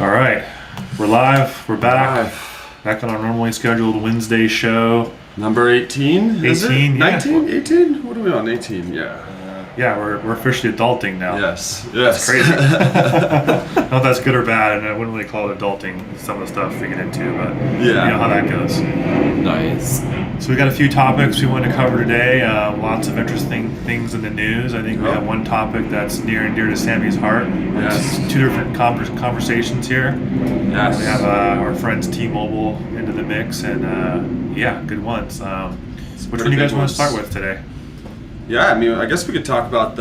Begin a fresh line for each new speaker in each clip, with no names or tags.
All right, we're live. We're back. Back on our normally scheduled Wednesday show.
Number 18?
18, yeah.
19? 18? What are we on? 18, yeah.
Yeah, we're officially adulting now.
Yes.
It's crazy. I don't know if that's good or bad, and I wouldn't really call it adulting, some of the stuff we get into, but you know how that goes.
Nice.
So we got a few topics we want to cover today. Lots of interesting things in the news. I think we have one topic that's near and dear to Sammy's heart.
Yes.
Two different conversations here.
Yes.
We have our friends T-Mobile into the mix, and good ones. Which one do you guys want to start with today?
Yeah, I mean, I guess we could talk about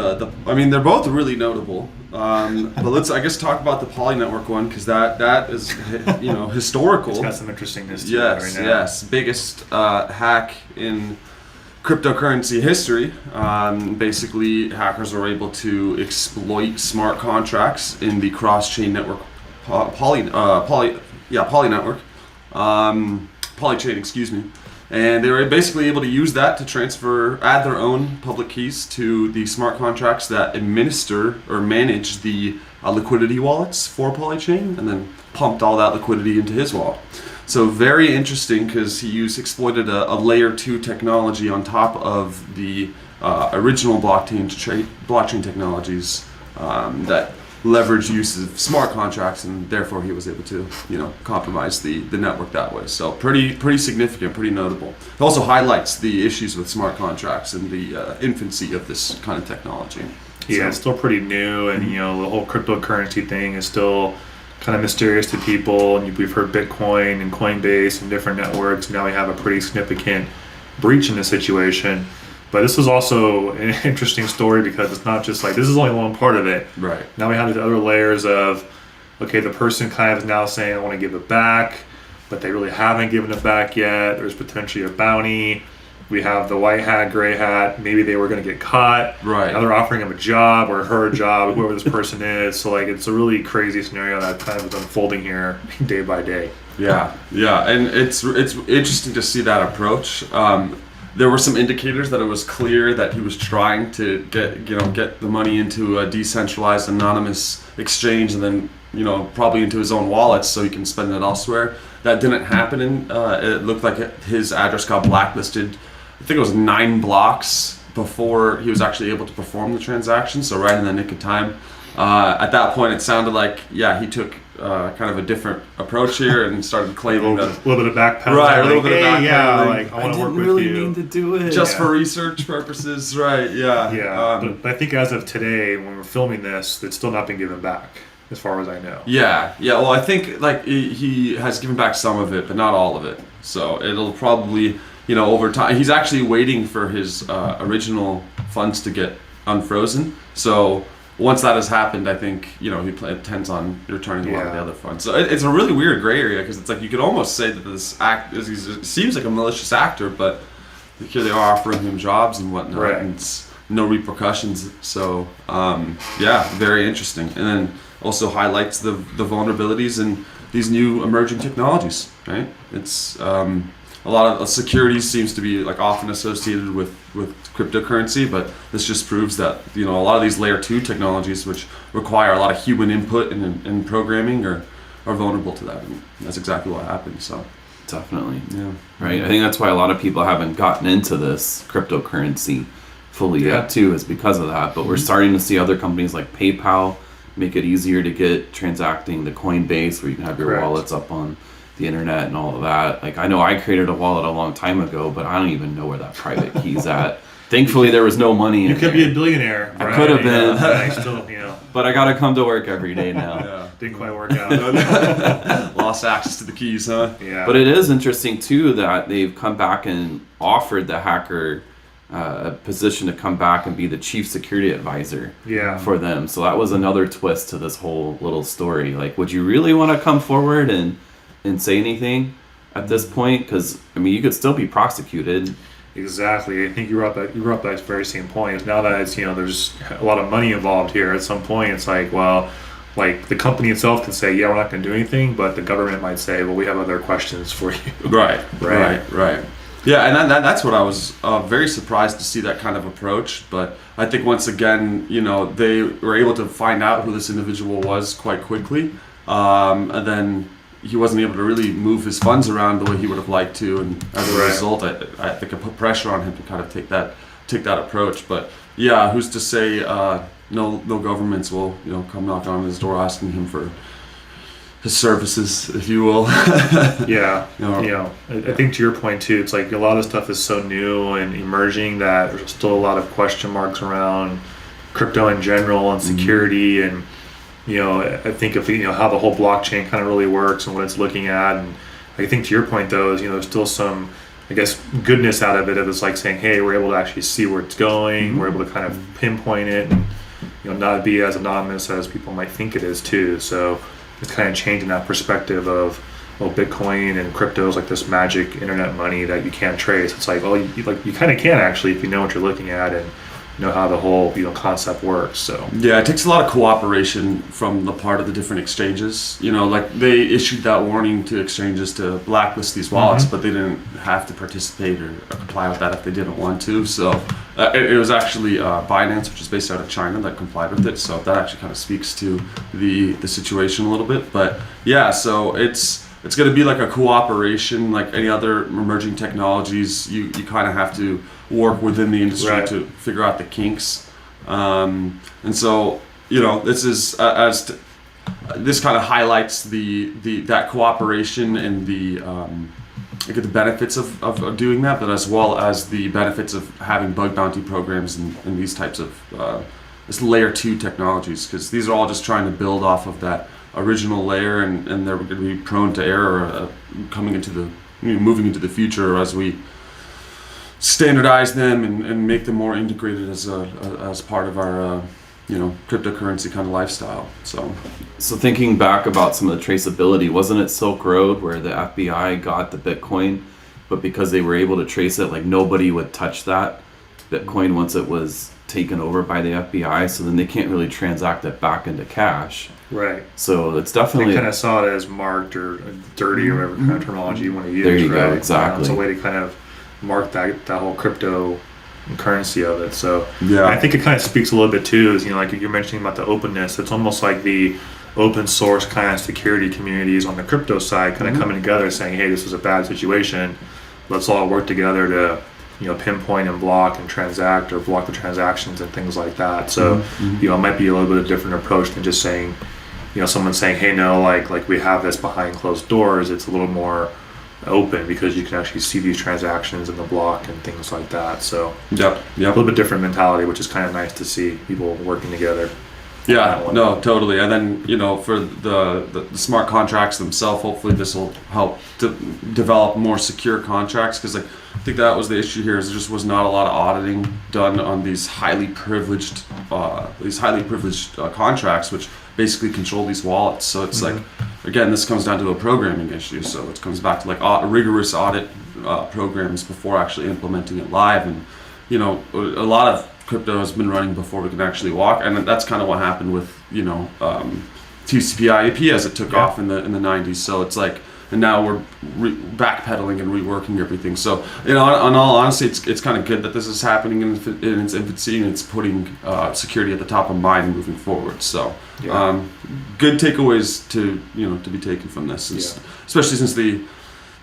I mean, they're both really notable. But let's, I guess, talk about the Poly Network one, because that is, historical.
It's got some interestingness to
Yes,
it right now.
yes. Biggest hack in cryptocurrency history. Basically, hackers were able to exploit smart contracts in the cross-chain network, Poly Network, Polychain, excuse me. And they were basically able to use that to add their own public keys to the smart contracts that administer or manage the liquidity wallets for Polychain, and then pumped all that liquidity into his wallet. So very interesting, because he exploited a layer 2 technology on top of the original blockchain technologies that leverage use of smart contracts, and therefore he was able to, compromise the network that way. So pretty significant, pretty notable. It also highlights the issues with smart contracts and the infancy of this kind of technology.
Yeah, it's still pretty new, and the whole cryptocurrency thing is still kind of mysterious to people. And we've heard Bitcoin and Coinbase and different networks. Now we have a pretty significant breach in this situation. But this was also an interesting story, because it's not just like, this is only one part of it.
Right.
Now we have the other layers of, okay, the person kind of is now saying, I want to give it back, but they really haven't given it back yet. There's potentially a bounty. We have the white hat, gray hat. Maybe they were going to get caught.
Right.
Now they're offering him a job or her a job, whoever this person is. So like, it's a really crazy scenario that kind of is unfolding here day by day.
Yeah, and it's interesting to see that approach. There were some indicators that it was clear that he was trying to get the money into a decentralized, anonymous exchange, and then probably into his own wallets so he can spend it elsewhere. That didn't happen, and it looked like his address got blacklisted. I think it was 9 blocks before he was actually able to perform the transaction. So right in the nick of time. At that point, it sounded like he took kind of a different approach here and started claiming
a little bit of backpedaling.
Right, a little bit of backpedaling.
Yeah, like, I want to work with you.
I didn't really mean to do it.
Just for research purposes, right? Yeah.
Yeah, but I think as of today, when we're filming this, it's still not been given back, as far as I know.
Yeah. Well, I think like he has given back some of it, but not all of it. So it'll probably, over time. He's actually waiting for his original funds to get unfrozen. So once that has happened, I think he intends on returning a lot of the other funds. So it's a really weird gray area, because it's like you could almost say that this seems like a malicious actor, but here they are offering him jobs and whatnot,
right.
And it's no repercussions. So very interesting, and then also highlights the vulnerabilities in these new emerging technologies. Right? It's a lot of security seems to be like often associated with cryptocurrency, but this just proves that a lot of these layer 2 technologies, which require a lot of human input and programming, are vulnerable to that. And that's exactly what happened. So
definitely,
yeah,
right. I think that's why a lot of people haven't gotten into this cryptocurrency fully yet too, is because of that. But we're starting to see other companies like PayPal make it easier to get transacting, the Coinbase, where you can have your wallets up on the internet and all of that. Like, I know I created a wallet a long time ago, but I don't even know where that private key's at. Thankfully, there was no money in
there. You could be a billionaire.
I could have been.
I still,
But I got to come to work every day now.
Didn't quite work out.
Lost access to the keys, huh?
Yeah.
But it is interesting, too, that they've come back and offered the hacker a position to come back and be the chief security advisor for them. So that was another twist to this whole little story. Like, would you really want to come forward and say anything at this point? Because you could still be prosecuted.
Exactly. I think you brought up that very same point. Is now that it's there's a lot of money involved here. At some point, it's like, well, like the company itself can say, we're not going to do anything, but the government might say, well, we have other questions for you.
Right. Yeah, and that's what I was very surprised to see, that kind of approach. But I think once again, they were able to find out who this individual was quite quickly. and then he wasn't able to really move his funds around the way he would have liked to, and as a result, I think it put pressure on him to kind of take that approach. But yeah, who's to say no governments will come knock on his door asking him for his services, if you will.
Yeah, I think to your point too, it's like a lot of stuff is so new and emerging that there's still a lot of question marks around crypto in general and security, and I think of how the whole blockchain kind of really works and what it's looking at. And I think to your point though is there's still some, I guess, goodness out of it. It's like saying, hey, we're able to actually see where it's going. We're able to kind of pinpoint it, and not be as anonymous as people might think it is too. So it's kind of changing that perspective of Bitcoin and crypto is like this magic internet money that you can't trace. It's like, you kind of can actually if you know what you're looking at and know how the whole concept works. So
yeah, it takes a lot of cooperation from the part of the different exchanges. Like they issued that warning to exchanges to blacklist these wallets, but they didn't have to participate or comply with that if they didn't want to. So it was actually Binance, which is based out of China, that complied with it. So that actually kind of speaks to the situation a little bit. But yeah, so it's going to be like a cooperation, like any other emerging technologies. You kind of have to work within the industry to figure out the kinks, and so this is this kind of highlights that cooperation and the benefits of doing that, but as well as the benefits of having bug bounty programs and these types of this layer 2 technologies, because these are all just trying to build off of that original layer, and they're going to be prone to error coming into moving into the future as we standardize them and make them more integrated as part of our cryptocurrency kind of lifestyle. So
thinking back about some of the traceability, wasn't it Silk Road where the FBI got the Bitcoin, but because they were able to trace it, like nobody would touch that Bitcoin once it was taken over by the FBI, so then they can't really transact it back into cash.
Right.
So it's definitely...
They kind of saw it as marked or dirty or whatever kind of terminology you want to use.
There you go, exactly.
It's a way to kind of mark that whole crypto currency of it. So
yeah,
I think it kind of speaks a little bit too, is like you're mentioning about the openness. It's almost like the open source kind of security communities on the crypto side kind of coming together saying, hey, this is a bad situation. Let's all work together to pinpoint and block and transact or block the transactions and things like that. So it might be a little bit of a different approach than just saying, someone saying, hey, no, like we have this behind closed doors. It's a little more open because you can actually see these transactions in the block and things like that. So
yep.
A little bit different mentality, which is kind of nice to see people working together.
Yeah, no, totally. And then for the smart contracts themselves, hopefully this will help to develop more secure contracts, because I think that was the issue here, is there just was not a lot of auditing done on these highly privileged contracts, which basically control these wallets. So it's like, again, this comes down to a programming issue. So it comes back to like rigorous audit programs before actually implementing it live. And a lot of crypto has been running before we can actually walk, and that's kind of what happened with TCP/IP as it took off in the 90s. So it's like, and now we're backpedaling and reworking everything. So in all honesty, it's kind of good that this is happening in its infancy, and it's putting security at the top of mind moving forward. So good takeaways to be taken from this, especially since the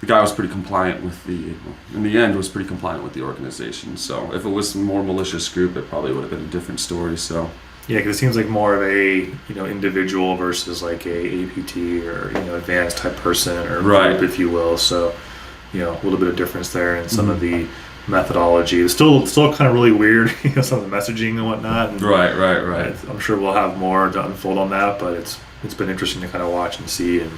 guy was pretty compliant with in the end was pretty compliant with the organization. So if it was some more malicious group, it probably would have been a different story. So
yeah, because it seems like more of a individual versus like a APT or advanced type person or group, if you will. So a little bit of difference there in some of the methodology. It's still kind of really weird, some of the messaging and whatnot. And
right.
I'm sure we'll have more to unfold on that, but it's been interesting to kind of watch and see, and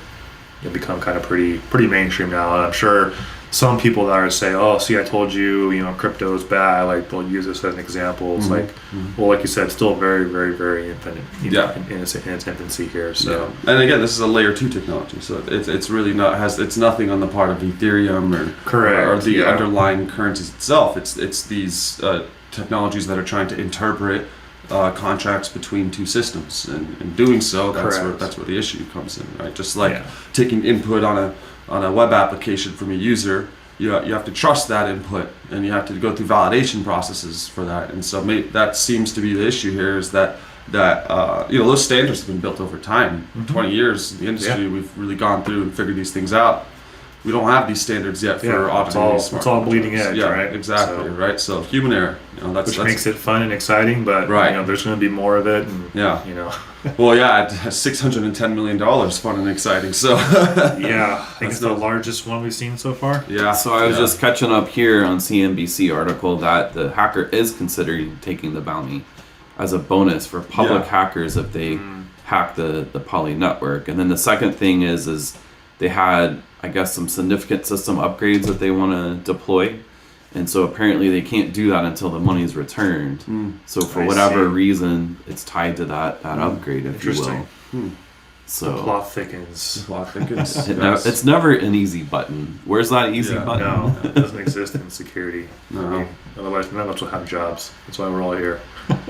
become kind of pretty mainstream now. And I'm sure some people that are say, oh, see, I told you, crypto is bad. Like they'll use this as an example. It's like, well, like you said, it's still very, very, very infant, in its infancy here. So,
and again, this is a layer 2 technology, so it's really it's nothing on the part of Ethereum or the underlying currencies itself. It's these technologies that are trying to interpret contracts between two systems, and in doing so, that's where the issue comes in, right? Just like taking input on a web application from a user, you have to trust that input, and you have to go through validation processes for that. And so that seems to be the issue here, is that that those standards have been built over time. 20 years in the industry,
Yeah.
we've really gone through and figured these things out. We don't have these standards yet for automating smart
it's all bleeding
contracts.
edge,
Yeah,
right?
exactly,
So,
right? So human error, that's
makes it fun and exciting, but
Right.
there's going to be more of it, and
Yeah.
well,
it has $610 million, fun and exciting. So
yeah, I think it's the largest one we've seen so far.
yeah.
So I was just catching up here on CNBC article that the hacker is considering taking the bounty as a bonus for public hackers if they hack the Poly network. And then the second thing is they had, I guess, some significant system upgrades that they want to deploy. And so apparently they can't do that until the money is returned. So for whatever reason, it's tied to that upgrade, if you will. So
the plot thickens.
It's never an easy button. Where's that easy button?
No, it doesn't exist in security.
No.
Otherwise, none of us will have jobs. That's why we're all here.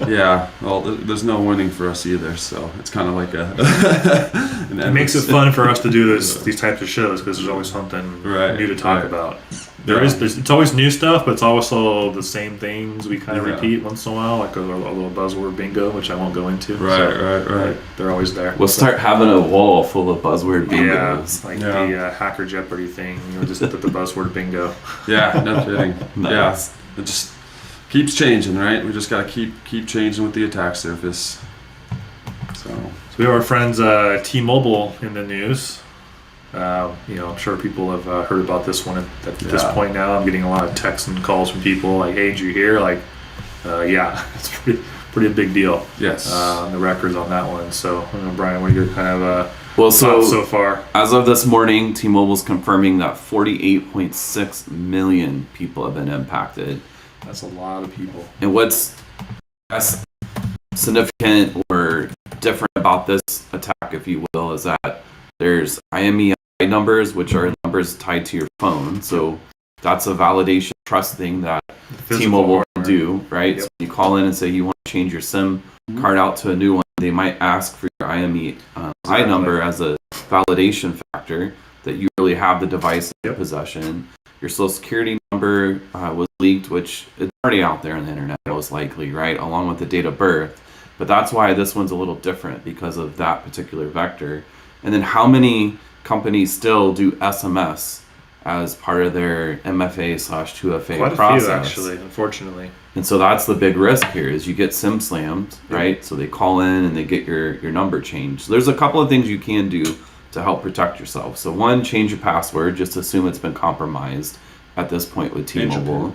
Yeah, well, there's no winning for us either, so it's kind of like
It makes it fun for us to do these types of shows because there's always something new to talk about. It's always new stuff, but it's also the same things we kind of repeat once in a while, like a little buzzword bingo, which I won't go into.
Right.
They're always there.
We'll start having a wall full of buzzword bingos.
The Hacker Jeopardy thing. Just the buzzword bingo.
Yeah, no kidding.
Nice.
Yeah, it just keeps changing, right? We just gotta keep changing with the attack surface. So
we have our friends T-Mobile in the news. I'm sure people have heard about this one at this point now. I'm getting a lot of texts and calls from people like, "Hey, did you hear?" Like, it's pretty a big deal.
Yes.
The records on that one. So, Brian, what are your kind of
Well,
thoughts so far?
As of this morning, T-Mobile's confirming that 48.6 million people have been impacted.
That's a lot of people.
And what's significant or different about this attack, if you will, is that there's imei numbers, which are numbers tied to your phone. So that's a validation trust thing that T-Mobile can do, right?
Yep.
So you call in and say you want to change your SIM card out to a new one. They might ask for your imei number as a validation factor that you really have the device in your possession. Your social security number was leaked, which is already out there on the internet, most likely, right? Along with the date of birth. But that's why this one's a little different because of that particular vector. And then how many companies still do SMS as part of their MFA/2FA
Quite
process?
a few, actually, unfortunately.
And so that's the big risk here is you get SIM slammed, right? So they call in and they get your number changed. So there's a couple of things you can do to help protect yourself. So one, change your password. Just assume it's been compromised at this point with T-Mobile,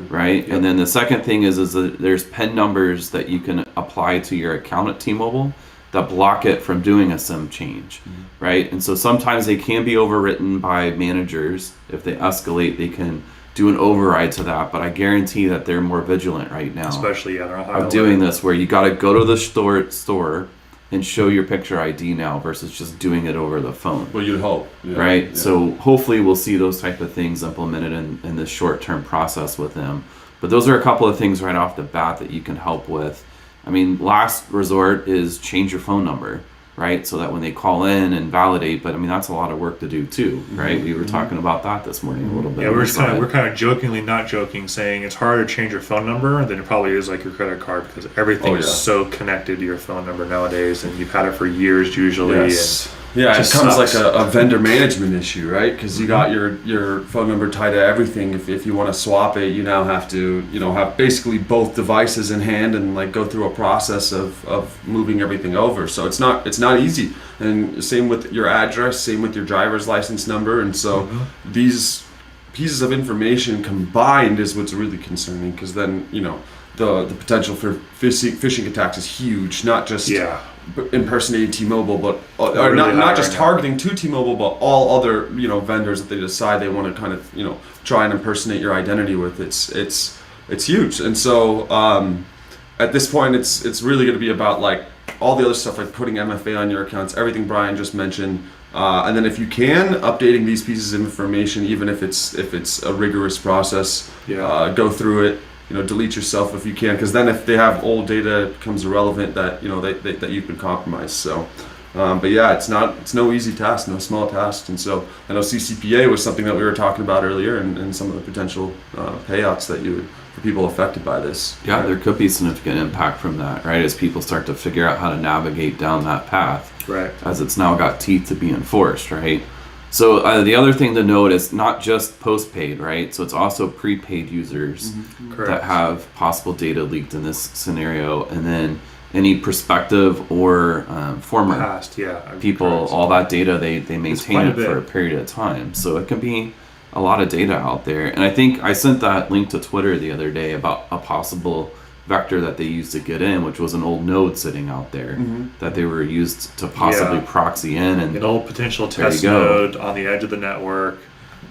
right? Yep. And then the second thing is that there's PIN numbers that you can apply to your account at T-Mobile that block it from doing a SIM change, right? And so sometimes they can be overwritten by managers. If they escalate, they can do an override to that, but I guarantee that they're more vigilant right now.
Especially, they're
of doing this, where you got to go to the store and show your picture ID now versus just doing it over the phone.
Well, you'd hope,
right?
Yeah.
So hopefully we'll see those type of things implemented in this short-term process with them. But those are a couple of things right off the bat that you can help with. I mean, last resort is change your phone number, right? So that when they call in and validate, but I mean, that's a lot of work to do too, right? We were talking about that this morning a little bit.
Yeah, we're kind of jokingly, not joking, saying it's harder to change your phone number than it probably is like your credit card because everything is so connected to your phone number nowadays, and you've had it for years usually.
Yes. Yeah, it becomes like a vendor management issue, right? Because you got your phone number tied to everything. If you want to swap it, you now have to have basically both devices in hand and like go through a process of moving everything over. So it's not easy. And same with your address, same with your driver's license number. And so these pieces of information combined is what's really concerning, because then the potential for phishing attacks is huge. Not just impersonating T-Mobile, but or not just targeting to T-Mobile, but all other vendors that they decide they want to kind of try and impersonate your identity with. It's huge, and so at this point, it's really going to be about like all the other stuff, like putting MFA on your accounts, everything Brian just mentioned, and then if you can, updating these pieces of information, even if it's a rigorous process. Go through it. Delete yourself if you can, because then if they have old data, it becomes irrelevant that that you've been compromised. So, but yeah, it's no easy task, no small task, and so I know CCPA was something that we were talking about earlier, and some of the potential payouts that you for people affected by this.
Yeah, there could be significant impact from that, right? As people start to figure out how to navigate down that path,
Right.
as it's now got teeth to be enforced, right? So the other thing to note is not just postpaid, right? So it's also prepaid users
Correct.
that have possible data leaked in this scenario, and then any prospective or former
Past, yeah.
people,
Correct.
all that data they
quite
maintain
a
it for a
bit.
period of time. So it can be a lot of data out there. And I think I sent that link to Twitter the other day about a possible vector that they used to get in, which was an old node sitting out there that they were used to possibly
Yeah.
proxy in. And
An old potential
There you
test
go.
node on the edge of the network.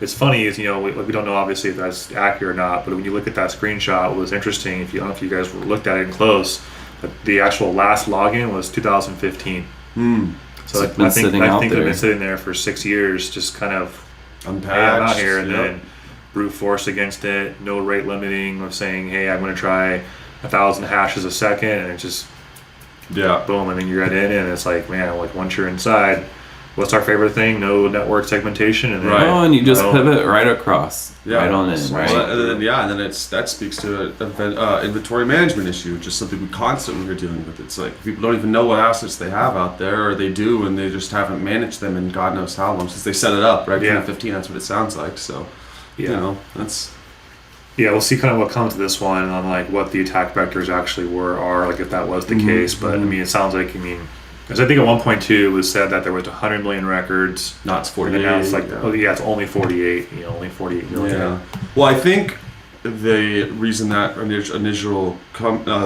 It's funny is, we don't know obviously if that's accurate or not, but when you look at that screenshot, what was interesting, if you, I don't know if you guys looked at it close, but the actual last login was 2015. So
it's been sitting out
they've
there.
been sitting there for 6 years, just kind of
Unpatched.
hey, I'm out here, and
yep.
then brute force against it, no rate limiting of saying, hey, I'm going to try 1,000 hashes a second, and it just
Yeah.
boom, and then you get in, and it's like, man, like once you're inside, what's our favorite thing? No network segmentation, and then
Right.
oh, and you just
boom.
pivot right across,
Yeah.
right on in,
So-
right?
Well, and then that speaks to an inventory management issue, which is something we constantly are dealing with. It's like people don't even know what assets they have out there, or they do, and they just haven't managed them in God knows how long since they set it up, right?
Yeah.
2015, that's what it sounds like. So,
Yeah.
that's
Yeah, we'll see kind of what comes to this one on like what the attack vectors actually are, like if that was the case. But I mean, it sounds like, because I think at 1.2 it was said that there was 100 million records.
not it's
And
48.
now it's like,
yeah.
oh yeah, it's only 48. Only 48 million.
Yeah. Well, I think the reason that initial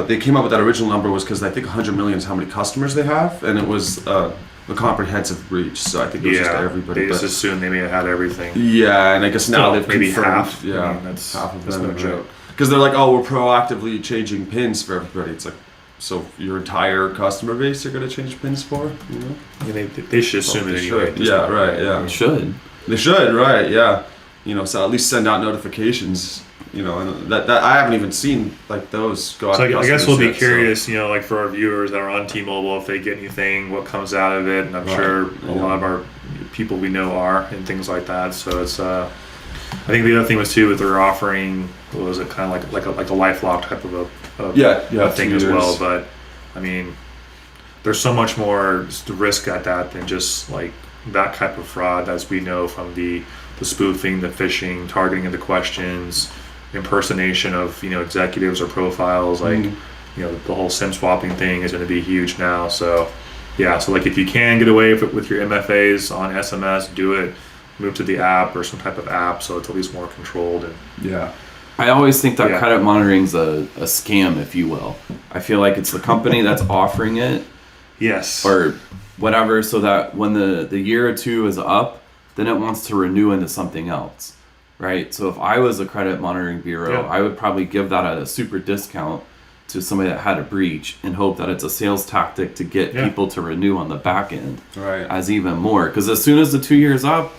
they came up with that original number was because I think 100 million is how many customers they have, and it was a comprehensive breach. So I think it was just everybody.
They just
but-
assumed they may have had everything.
Yeah, and I guess now
Still,
they've
maybe
confirmed,
half.
Yeah,
I mean, that's
them,
no
right.
joke.
Because they're like, oh, we're proactively changing pins for everybody. It's like, so your entire customer base you're going to change pins for? You know?
I mean, they should assume it
They
anyway.
should. Yeah, right. Yeah,
It should.
they should. Right. Yeah. So at least send out notifications. And that I haven't even seen like those go out.
So
to
I guess we'll be
customers yet,
curious, like for our viewers that are on T-Mobile, if they get anything, what comes out of it, and I'm
Right.
sure a
Yeah.
lot of our people we know are, and things like that. So it's, I think the other thing was too, that they're offering, what was it, kind of like a LifeLock type of a thing
2
as well.
years.
But I mean, there's so much more risk at that than just like that type of fraud, as we know from the spoofing, the phishing, targeting of the questions, impersonation of executives or profiles, like the whole SIM swapping thing is going to be huge now. So yeah, so like if you can get away with your MFAs on SMS, do it. Move to the app or some type of app so it's at least more controlled. And
Yeah.
I always think that
Yeah.
credit monitoring's a scam, if you will. I feel like it's the company that's offering it
yes,
or whatever, so that when the year or two is up, then it wants to renew into something else, right? So if I was a credit monitoring bureau,
Yeah.
I would probably give that at a super discount to somebody that had a breach and hope that it's a sales tactic to get
Yeah.
people to renew on the back end
Right.
as even more. Because as soon as the 2 years up,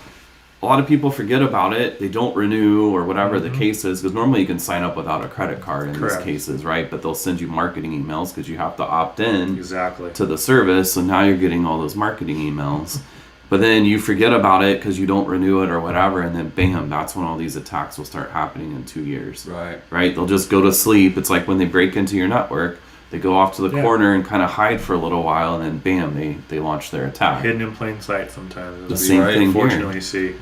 a lot of people forget about it. They don't renew or whatever the case is. Because normally you can sign up without a credit card in
Correct.
these cases, right? But they'll send you marketing emails because you have to opt in
exactly.
to the service. So now you're getting all those marketing emails. But then you forget about it because you don't renew it or whatever. And then bam, that's when all these attacks will start happening in 2 years.
Right.
Right? They'll just go to sleep. It's like when they break into your network. They go off to the
Yeah.
corner and kind of hide for a little while, and then bam, they launch their attack.
Hidden in plain sight sometimes.
The
as
same
we
thing here.
unfortunately see.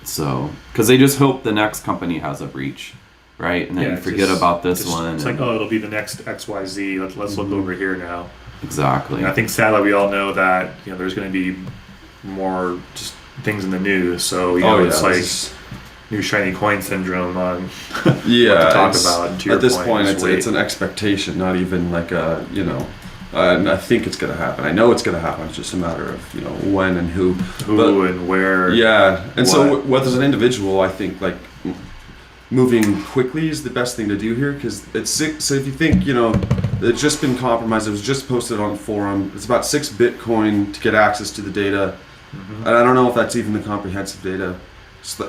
So, because they just hope the next company has a breach, right? And then you forget
just-
about this
just-
one.
It's
and-
like, oh, it'll be the next XYZ. Let's look over here now.
exactly.
And I think sadly we all know that there's going to be more just things in the news. So it's like
this-
new shiny coin syndrome on
yeah,
what to talk
it's-
about. And to your
at this point,
just
it's
wait.
an expectation, not even like a and I think it's going to happen. I know it's going to happen. It's just a matter of when and who.
who and where.
Yeah, and so
what.
what as an individual, I think like moving quickly is the best thing to do here because it's six. So if you think it's just been compromised, it was just posted on the forum. It's about 6 Bitcoin to get access to the data, and I don't know if that's even the comprehensive data.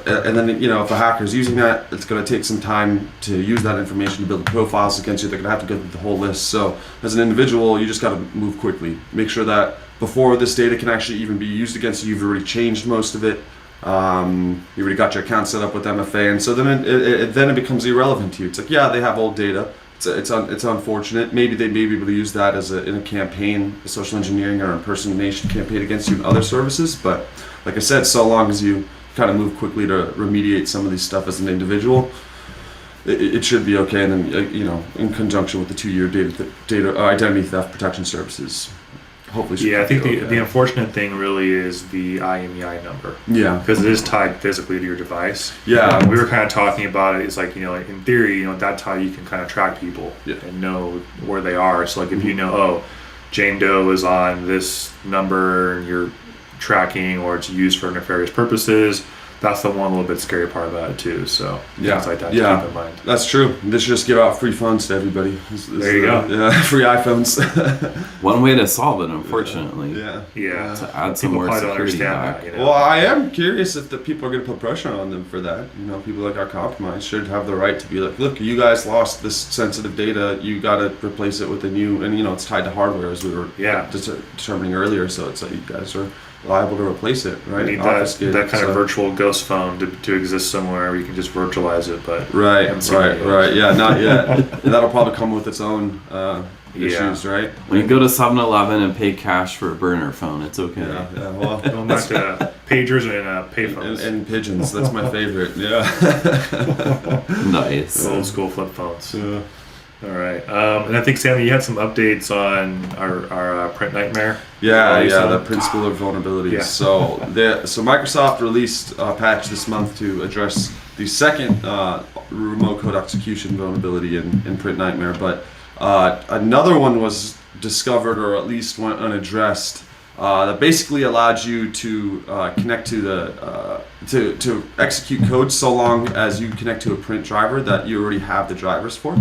And then if a hacker's using that, it's going to take some time to use that information to build profiles against you. They're going to have to go through the whole list. So as an individual, you just got to move quickly. Make sure that before this data can actually even be used against you, you've already changed most of it. You already got your account set up with MFA, and so then it becomes irrelevant to you. It's like, yeah, they have old data. It's unfortunate. Maybe they may be able to use that in a campaign, a social engineering or impersonation campaign against you in other services. But like I said, so long as you kind of move quickly to remediate some of these stuff as an individual, it should be okay. And then in conjunction with the 2-year data identity theft protection services, hopefully.
Yeah, I think the unfortunate thing really is the IMEI number.
Yeah,
because it is tied physically to your device.
Yeah,
we were kind of talking about it. It's like like in theory, that's how you can kind of track people and know where they are. So like if you know, Jane Doe is on this number and you're tracking, or it's used for nefarious purposes. That's the one little bit scary part about it too. So things like that to keep in mind.
That's true. They should just give out free phones to everybody.
There you go.
Yeah, free iPhones.
One way to solve it, unfortunately.
Yeah.
To add some more security back.
That,
Well, I am curious if the people are going to put pressure on them for that. People like our compromise should have the right to be like, look, you guys lost this sensitive data. You got to replace it with a new, and it's tied to hardware as we were determining earlier. So it's like you guys are liable to replace it, right?
You need that kind of virtual ghost phone to exist somewhere where you can just virtualize it, but
right. Yeah, not yet. And that'll probably come with its own issues, right?
When you go to 7-Eleven and pay cash for a burner phone, it's okay.
Yeah. Well,
going back to pagers and payphones
and pigeons. That's my favorite. Yeah.
Nice.
Old school flip phones. Yeah. All right, and I think Sammy, you had some updates on our print nightmare.
Yeah, the principle of vulnerabilities. Yeah. So Microsoft released a patch this month to address the second remote code execution vulnerability in print nightmare, but another one was discovered, or at least went unaddressed, that basically allowed you to connect to the to execute code so long as you connect to a print driver that you already have the drivers for.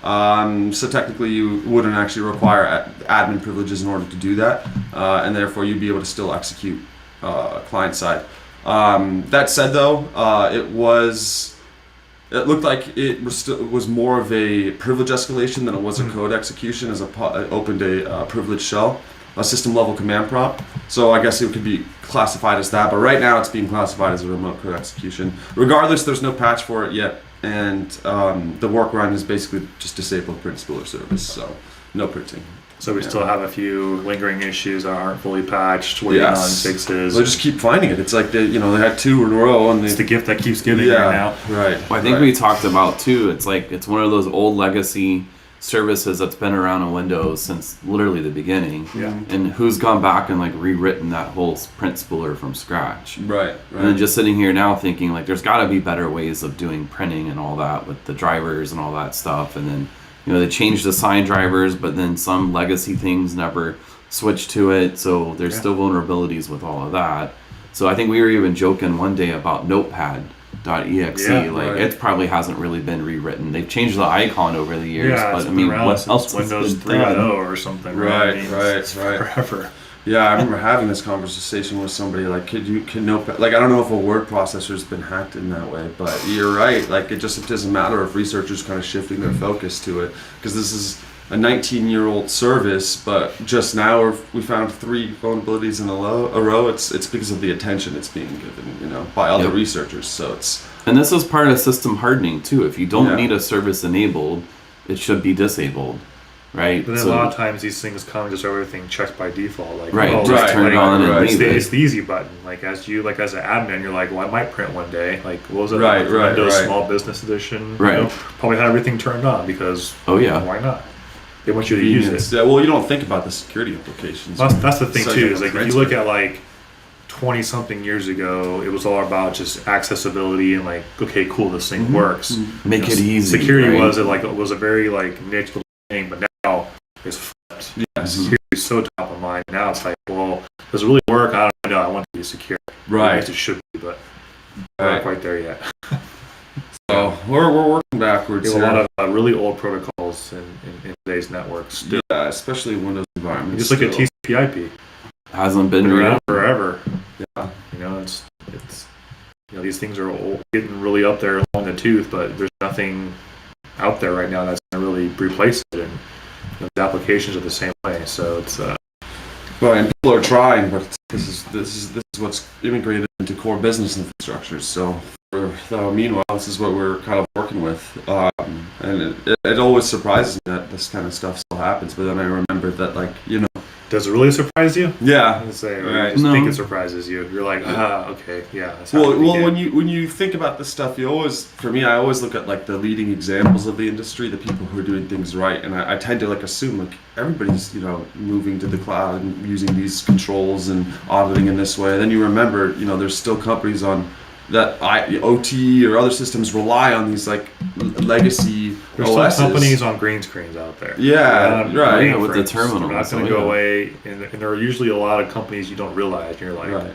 So technically you wouldn't actually require admin privileges in order to do that, and therefore you'd be able to still execute client side. That said though, it looked like it was more of a privilege escalation than it was a code execution, as it opened a privilege shell, a system level command prompt. So I guess it could be classified as that, but right now it's being classified as a remote code execution. Regardless, there's no patch for it yet. And the workaround is basically just disable print spooler service, so no printing.
So we still have a few lingering issues that aren't fully patched, waiting on fixes.
They just keep finding it. It's like they had 2 in a row, and
it's the gift that keeps giving right now.
Right.
Well, I think we talked about too. It's like it's one of those old legacy services that's been around on Windows since literally the beginning.
Yeah.
And who's gone back and like rewritten that whole print spooler from scratch?
Right.
And then just sitting here now thinking like there's got to be better ways of doing printing and all that with the drivers and all that stuff. And then they changed the sign drivers, but then some legacy things never switched to it. So there's still vulnerabilities with all of that. So I think we were even joking one day about Notepad.exe. It probably hasn't really been rewritten. They've changed the icon over the years, but I mean, what else?
Windows 3.0 or something.
Right.
Forever.
Yeah, I remember having this conversation with somebody like, can Notepad, like, I don't know if a word processor's been hacked in that way, but you're right. Like, it doesn't matter if researchers kind of shifting their focus to it, because this is a 19-year-old service, but just now we found 3 vulnerabilities in a row. It's because of the attention it's being given, by other researchers. So
and this is part of system hardening too. If you don't need a service enabled, it should be disabled. Right,
but then a lot of times these things come just everything checked by default. Like,
turn it on and leave it.
It's the easy button. Like as an admin, you're like, well, I might print one day. Like, what was it? Windows Small Business Edition.
Right.
Probably had everything turned on because. Why not? They want you to use it.
Yeah. Well, you don't think about the security implications.
That's the thing too. Is like if you look at like 20-something years ago, it was all about just accessibility and like, okay, cool, this thing works.
Make it easy.
Security was a very like niche little thing, but now it's flipped. Security is so top of mind. Now it's like, well, does it really work? I don't know. I want it to be secure.
Right.
It should be, but we're not quite there yet.
So we're working backwards.
There's a lot of really old protocols in today's networks. Still.
Yeah, especially Windows environments.
Just look at TCP/IP.
Hasn't been
around forever.
Yeah.
It's these things are getting really up there along the tooth, but there's nothing out there right now that's going to really replace it, and the applications are the same way. So it's
Well, and people are trying, but this is what's integrated into core business infrastructure. So, meanwhile, this is what we're kind of working with, and it always surprises me that this kind of stuff still happens. But then I remember that, like,
Does it really surprise you?
yeah,
I would say, or
right.
you just
No.
think it surprises you. You're like, okay, yeah. That's
Well,
happening again.
when you think about this stuff, I always look at like the leading examples of the industry, the people who are doing things right, and I tend to like assume like everybody's moving to the cloud and using these controls and auditing in this way. And then you remember there's still companies on that OT or other systems rely on these like legacy
There's
OSs.
some companies on green screens out there.
Yeah, right.
Yeah, with the
mainframes.
terminals,
They're not going
oh,
to go
yeah.
away, and there are usually a lot of companies you don't realize. And you're like,
Right.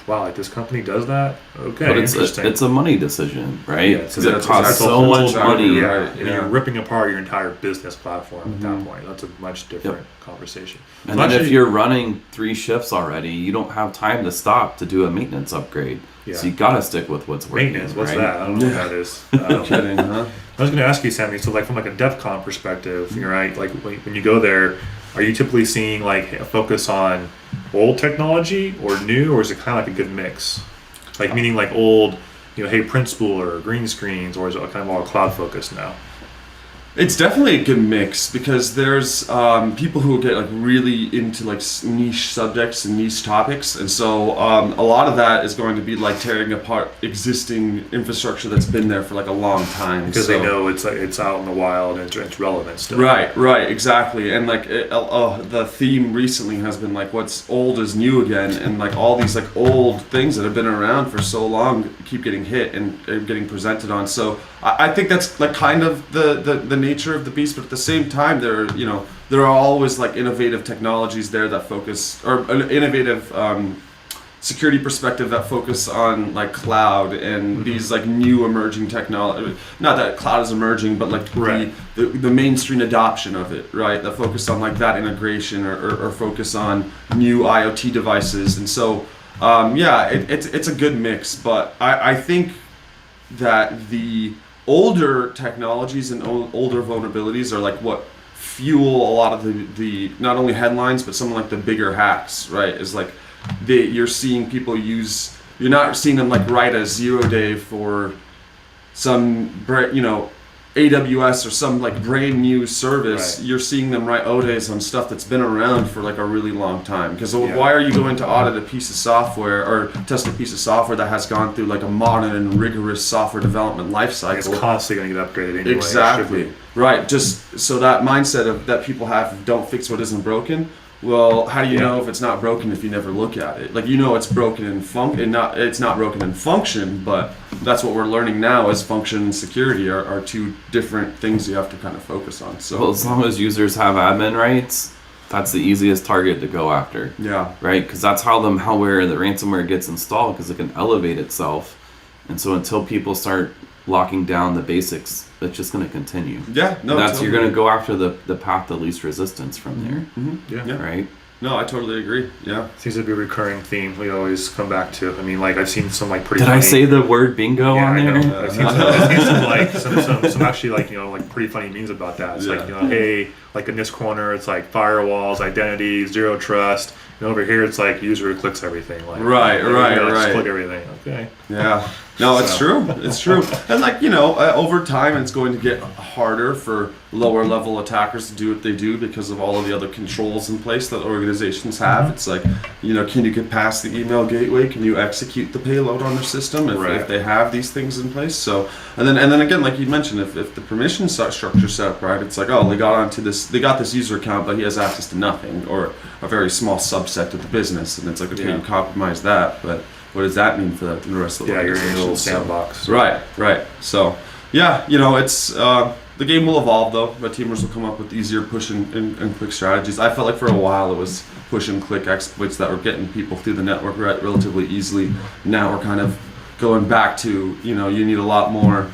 wow, like this company does that? Okay,
But it's
interesting.
a money decision, right?
Yeah,
Because
so
it
that's
costs
a
so
whole
much
other-
money.
Yeah,
Right,
and
yeah.
you're ripping apart your entire business platform at
Mm-hmm.
that point. That's a much different conversation.
And
Well,
then if
actually-
you're running 3 shifts already, you don't have time to stop to do a maintenance upgrade.
Yeah.
So you got to stick with what's working.
Maintenance, what's
right?
that? I don't know what that is.
No kidding, huh?
I was going to ask you, Sammy. So, like from like a DevCon perspective, you're right. Like when you go there, are you typically seeing like a focus on old technology or new, or is it kind of like a good mix? Like meaning like old, hey, print spool or green screens, or is it kind of all cloud focused now?
It's definitely a good mix because there's people who get like really into like niche subjects and niche topics, and so a lot of that is going to be like tearing apart existing infrastructure that's been there for like a long time
Because
so,
they know it's out in the wild and it's relevant still.
Right, exactly, and like the theme recently has been like what's old is new again, and like all these like old things that have been around for so long keep getting hit and getting presented on. So I think that's like kind of the nature of the beast, but at the same time there are always like innovative technologies there that focus, or an innovative security perspective that focus on like cloud and these like new emerging technology. Not that cloud is emerging, but like
Right.
the mainstream adoption of it, right? That focus on like that integration or focus on new IoT devices. And so it's a good mix, but I think that the older technologies and older vulnerabilities are like what fuel a lot of the not only headlines but some like the bigger hacks, right? Is like you're seeing people use, you're not seeing them like write a 0-day for some AWS or some like brand new service.
Right.
You're seeing them write O-days on stuff that's been around for like a really long time. Because
Yeah.
why are you going to audit a piece of software or test a piece of software that has gone through like a modern and rigorous software development life cycle?
It's constantly going to get upgraded anyway. It should
Exactly.
be.
Right. Just so that mindset of that people have, don't fix what isn't broken. Well, how do you
Yeah.
know if it's not broken if you never look at it? Like it's broken in it's not broken in function, but that's what we're learning now is function and security are two different things you have to kind of focus on. So
Well, as long as users have admin rights, that's the easiest target to go after,
yeah.
right? Because that's how the malware, the ransomware gets installed, because it can elevate itself. And so until people start locking down the basics, it's just going to continue.
Yeah, no,
You're going to go after the path of least resistance from there,
Yeah.
right?
No, I totally agree. Yeah.
Seems to be a recurring theme we always come back to. I mean, like I've seen some like pretty.
Did I
funny,
say the word bingo
Yeah,
on
I
there?
know. I've seen some like some actually like like pretty funny memes about that. It's like
Yeah.
hey, like in this corner it's like firewalls, identity, zero trust. And over here it's like user who clicks everything. Like
Right,
you just
right.
click everything. Okay.
Yeah. No, it's
So.
true. It's true. And like, over time it's going to get harder for lower level attackers to do what they do because of all of the other controls in place that organizations have. It's like, can you get past the email gateway? Can you execute the payload on their system if they have these things in place? So, and then again, like you mentioned, if the permission structure set up right, it's like, oh, they got this user account, but he has access to nothing or a very small subset of the business. And it's like, okay,
Yeah.
you compromise that, but what does that mean for the rest of the
Yeah, you're in a little
organization?
sandbox.
Right. So, yeah, it's the game will evolve though. The teamers will come up with easier push and click strategies. I felt like for a while it was push and click exploits that were getting people through the network relatively easily. Now we're kind of going back to you need a lot more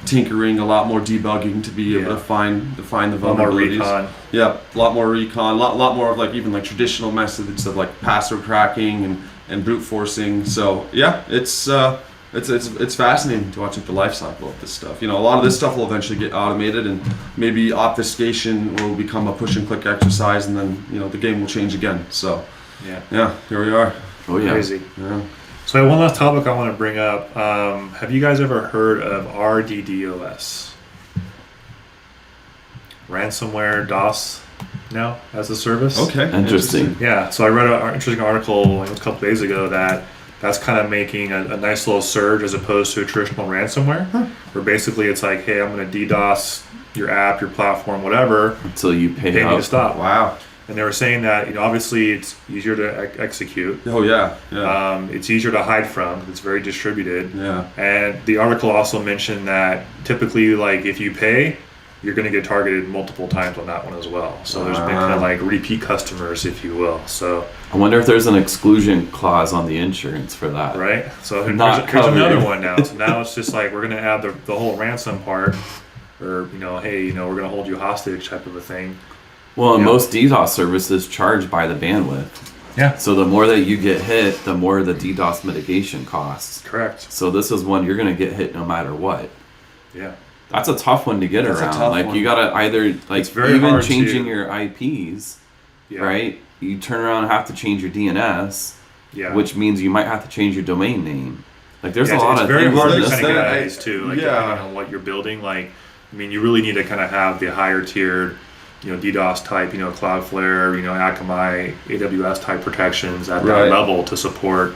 tinkering, a lot more debugging to be able to find the
A lot more
vulnerabilities.
recon.
Yeah, a lot more recon, a lot more of like even like traditional methods of like password cracking and brute forcing. So yeah, it's it's fascinating to watch the life cycle of this stuff. A lot of this stuff will eventually get automated, and maybe obfuscation will become a push and click exercise, and then the game will change again. So yeah, here we are.
Oh yeah,
crazy.
Yeah.
So I have one last topic I want to bring up. Have you guys ever heard of RDDoS? Ransomware DOS now as a service?
Okay.
interesting.
Yeah, so I read an interesting article a couple days ago that's kind of making a nice little surge as opposed to a traditional ransomware, where basically it's like, hey, I'm going to DDoS your app, your platform, whatever,
Until you pay
me
up.
to stop.
Wow.
And they were saying that obviously it's easier to execute.
Oh yeah.
It's easier to hide from. It's very distributed.
Yeah.
And the article also mentioned that typically, like if you pay, you're going to get targeted multiple times on that one as well. So there's been kind of like repeat customers, if you will. So
I wonder if there's an exclusion clause on the insurance for that.
right. So
Not
here's another
covered.
one now. So now it's just like we're going to add the whole ransom part, or hey, we're going to hold you hostage type of a thing.
Well, and
Yeah.
most DDoS services charge by the bandwidth.
Yeah.
So the more that you get hit, the more the DDoS mitigation costs.
Correct.
So this is one you're going to get hit no matter what.
Yeah.
That's a tough one to get
That's a
around.
tough
Like
one.
you gotta either like
It's very
even
hard
changing
to-
your IPs,
Yeah.
right? You turn around and have to change your DNS,
Yeah.
which means you might have to change your domain name. Like there's
Yeah,
a lot
it's
of
very
things
hard
in
to
this.
kind of get
that-
out of these too. Like
yeah.
depending on what you're building, like I mean, you really need to kind of have the higher tiered, DDoS type, Cloudflare, Akamai, AWS type protections at that
Right.
level to support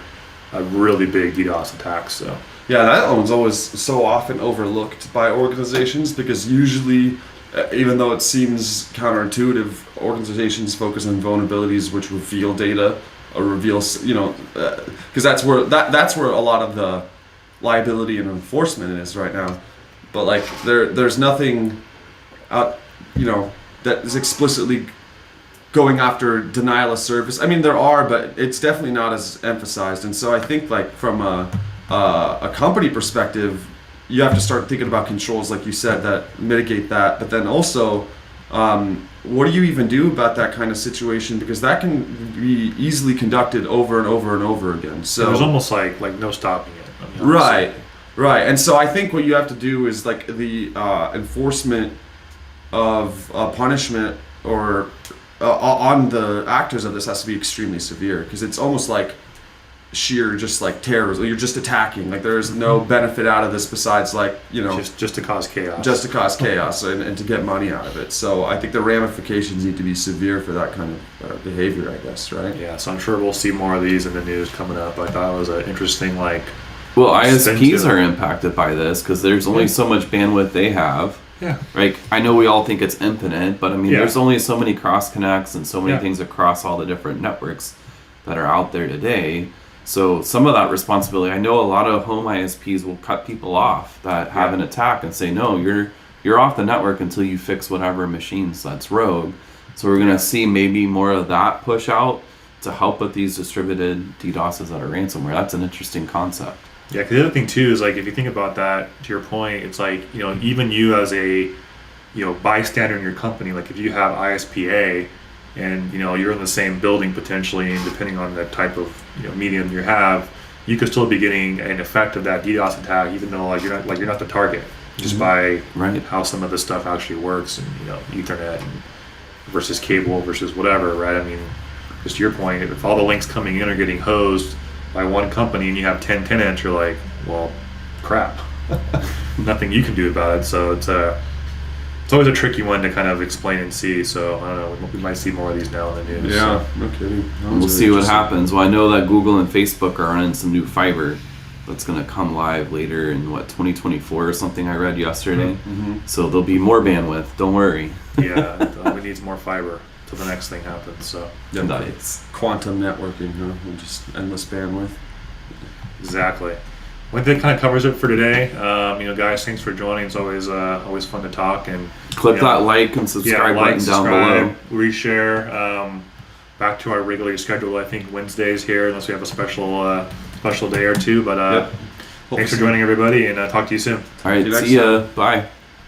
a really big DDoS attack. So
Yeah, that one's always so often overlooked by organizations because usually, even though it seems counterintuitive, organizations focus on vulnerabilities which reveal data or reveal, because that's where a lot of the liability and enforcement is right now. But like there's nothing, that is explicitly going after denial of service. I mean, there are, but it's definitely not as emphasized. And so I think like from a company perspective, you have to start thinking about controls, like you said, that mitigate that. But then also, what do you even do about that kind of situation? Because that can be easily conducted over and over and over again. So
there's almost like no stopping it. I mean, honestly.
Right. And so I think what you have to do is like the enforcement of punishment or on the actors of this has to be extremely severe, because it's almost like sheer just like terrorism. You're just attacking. Like there's no benefit out of this besides like
just to cause chaos.
just to cause chaos and to get money out of it. So I think the ramifications need to be severe for that kind of behavior, I guess, right?
Yeah, so I'm sure we'll see more of these in the news coming up. I thought it was an interesting
Well,
Spend
ISPs
to-
are impacted by this because there's only so much bandwidth they have.
yeah.
Like I know we all think it's infinite, but I mean
Yeah.
there's only so many cross connects and so many
Yeah.
things across all the different networks that are out there today. So some of that responsibility, I know a lot of home ISPs will cut people off that have an attack and say, no, you're off the network until you fix whatever machines that's rogue. So we're gonna see maybe more of that push out to help with these distributed DDoSs that are ransomware. That's an interesting concept.
Yeah, because the other thing too is like if you think about that, to your point, it's like even you as a bystander in your company, like if you have ISPA and you're in the same building potentially, and depending on the type of medium you have, you could still be getting an effect of that DDoS attack, even though you're not the target, just by
Right.
how some of this stuff actually works, and Ethernet versus cable versus whatever, right? I mean, just to your point, if all the links coming in are getting hosed by one company and you have 10 tenants, you're like, well, crap. Nothing you can do about it. So it's always a tricky one to kind of explain and see. So I don't know, we might see more of these now in the news.
Yeah, no kidding.
We'll see what happens. Well, I know that Google and Facebook are running some new fiber that's going to come live later in 2024 or something I read yesterday.
Mm-hmm.
So there'll be more bandwidth. Don't worry.
Yeah, we need more fiber till the next thing happens. So
Yeah,
Nice.
quantum networking, and just endless bandwidth.
exactly. Well, that kind of covers it for today. Guys, thanks for joining. It's always fun to talk, and
Click that like and subscribe button down below.
reshare. Back to our regularly scheduled, I think Wednesdays here, unless we have a special day or two. But
Yep.
thanks for joining, everybody, and talk to you soon.
All right,
See you next
see ya. Bye.